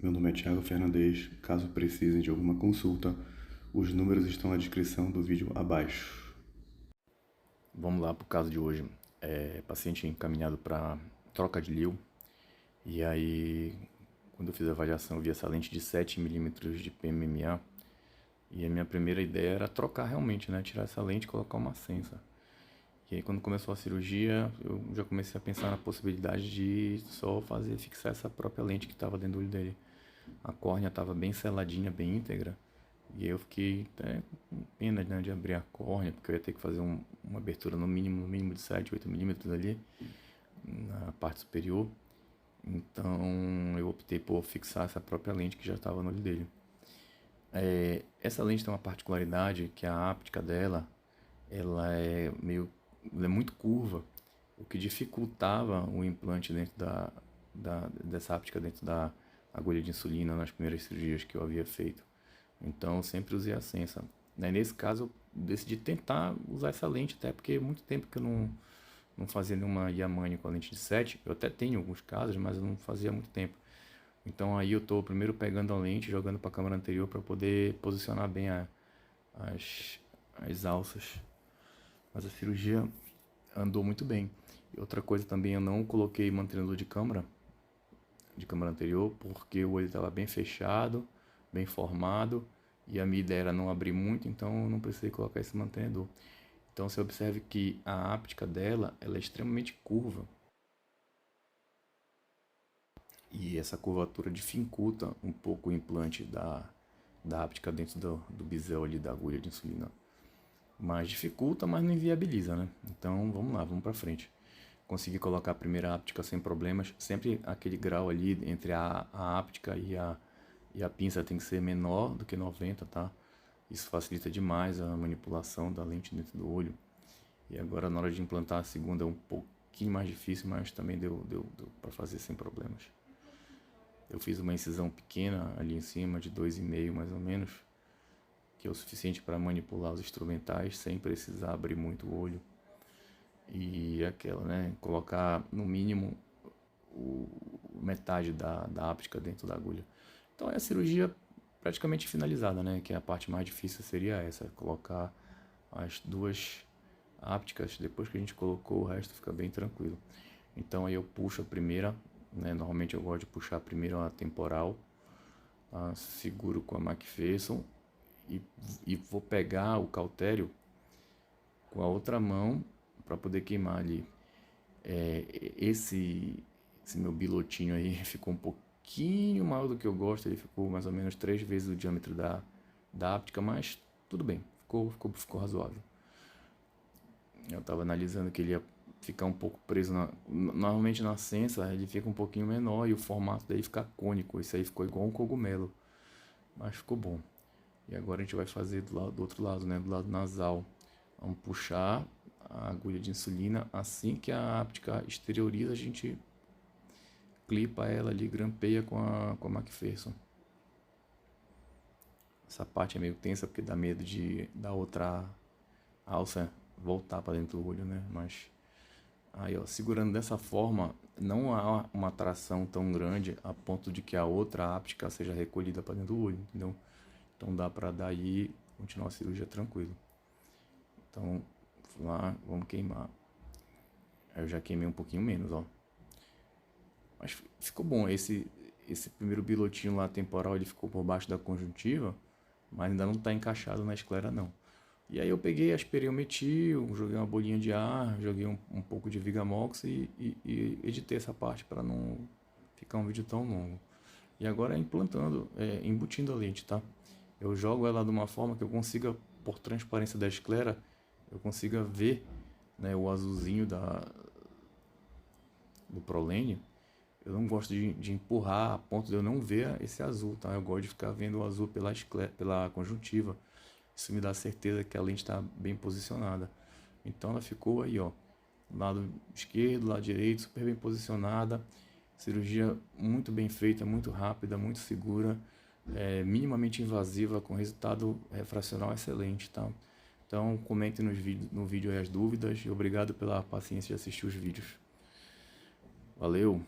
Meu nome é Thiago Fernandes. Caso precisem de alguma consulta, os números estão na descrição do vídeo abaixo. Vamos lá para o caso de hoje. Paciente encaminhado para troca de lil. E aí, quando eu fiz a avaliação, eu vi essa lente de 7 milímetros de PMMA. E a minha primeira ideia era trocar realmente, né? Tirar essa lente e colocar uma Sensa. E aí, quando começou a cirurgia, eu já comecei a pensar na possibilidade de só fixar essa própria lente que estava dentro do olho dele. A córnea estava bem seladinha, bem íntegra. E aí eu fiquei até com pena, né, de abrir a córnea, porque eu ia ter que fazer uma abertura no mínimo de 7, 8 milímetros ali, na parte superior. Então eu optei por fixar essa própria lente que já estava no olho dele. Essa lente tem uma particularidade que a áptica dela, ela é muito curva, o que dificultava o implante dentro dessa áptica dentro da agulha de insulina nas primeiras cirurgias que eu havia feito. Então eu sempre usei a Sensa. Nesse caso eu decidi tentar usar essa lente, até porque muito tempo que eu não fazia nenhuma Yamane com a lente de 7. Eu até tenho alguns casos, mas eu não fazia há muito tempo. Então aí eu estou primeiro pegando a lente, jogando para a câmera anterior para poder posicionar bem as alças. Mas a cirurgia andou muito bem. E outra coisa também, eu não coloquei mantenedor de câmera anterior, porque o olho estava bem fechado, bem formado, e a minha ideia era não abrir muito, então eu não precisei colocar esse mantenedor. Então você observe que a áptica dela, ela é extremamente curva, e essa curvatura dificulta um pouco o implante da áptica dentro do bisel ali da agulha de insulina. Mas dificulta, mas não inviabiliza, né? Então vamos lá, vamos para frente. Consegui colocar a primeira áptica sem problemas. Sempre aquele grau ali entre a áptica e a pinça tem que ser menor do que 90, tá? Isso facilita demais a manipulação da lente dentro do olho. E agora na hora de implantar a segunda é um pouquinho mais difícil, mas também deu para fazer sem problemas. Eu fiz uma incisão pequena ali em cima, de 2,5 mais ou menos, que é o suficiente para manipular os instrumentais sem precisar abrir muito o olho. E aquela, né? Colocar no mínimo metade da áptica dentro da agulha. Então é a cirurgia praticamente finalizada, né? Que a parte mais difícil seria essa, colocar as duas ápticas. Depois que a gente colocou, o resto fica bem tranquilo. Então aí eu puxo a primeira, né? Normalmente eu gosto de puxar primeiro a temporal, tá? Seguro com a McPherson e vou pegar o cautério com a outra mão para poder queimar ali. Esse meu bilotinho aí ficou um pouquinho maior do que eu gosto, ele ficou mais ou menos 3 vezes o diâmetro da áptica, mas tudo bem, ficou razoável. Eu estava analisando que ele ia ficar um pouco preso normalmente na Sensa ele fica um pouquinho menor e o formato dele fica cônico, isso aí ficou igual um cogumelo, mas ficou bom. E agora a gente vai fazer do outro lado, né, do lado nasal. Vamos puxar a agulha de insulina, assim que a áptica exterioriza, a gente clipa ela ali, grampeia com a McPherson. Essa parte é meio tensa porque dá medo da outra alça voltar para dentro do olho, né? Mas aí, ó, segurando dessa forma, não há uma tração tão grande a ponto de que a outra áptica seja recolhida para dentro do olho, entendeu? Então dá para daí continuar a cirurgia tranquilo. Então, lá, vamos queimar. Aí eu já queimei um pouquinho menos, ó. Mas ficou bom. Esse primeiro bilotinho lá temporal, ele ficou por baixo da conjuntiva, mas ainda não está encaixado na esclera, não. E aí eu peguei, aspirei o metil, joguei uma bolinha de ar, joguei um pouco de Vigamox e editei essa parte para não ficar um vídeo tão longo. E agora é implantando, embutindo a lente, tá? Eu jogo ela de uma forma que eu consiga, por transparência da esclera, eu consiga ver, né, o azulzinho do prolene. Eu não gosto de empurrar a ponto de eu não ver esse azul, tá? Eu gosto de ficar vendo o azul pela conjuntiva. Isso me dá certeza que a lente está bem posicionada. Então ela ficou aí, ó, lado esquerdo, lado direito, super bem posicionada. Cirurgia muito bem feita, muito rápida, muito segura, minimamente invasiva, com resultado refracional excelente, tá? Então comentem no vídeo aí as dúvidas e obrigado pela paciência de assistir os vídeos. Valeu!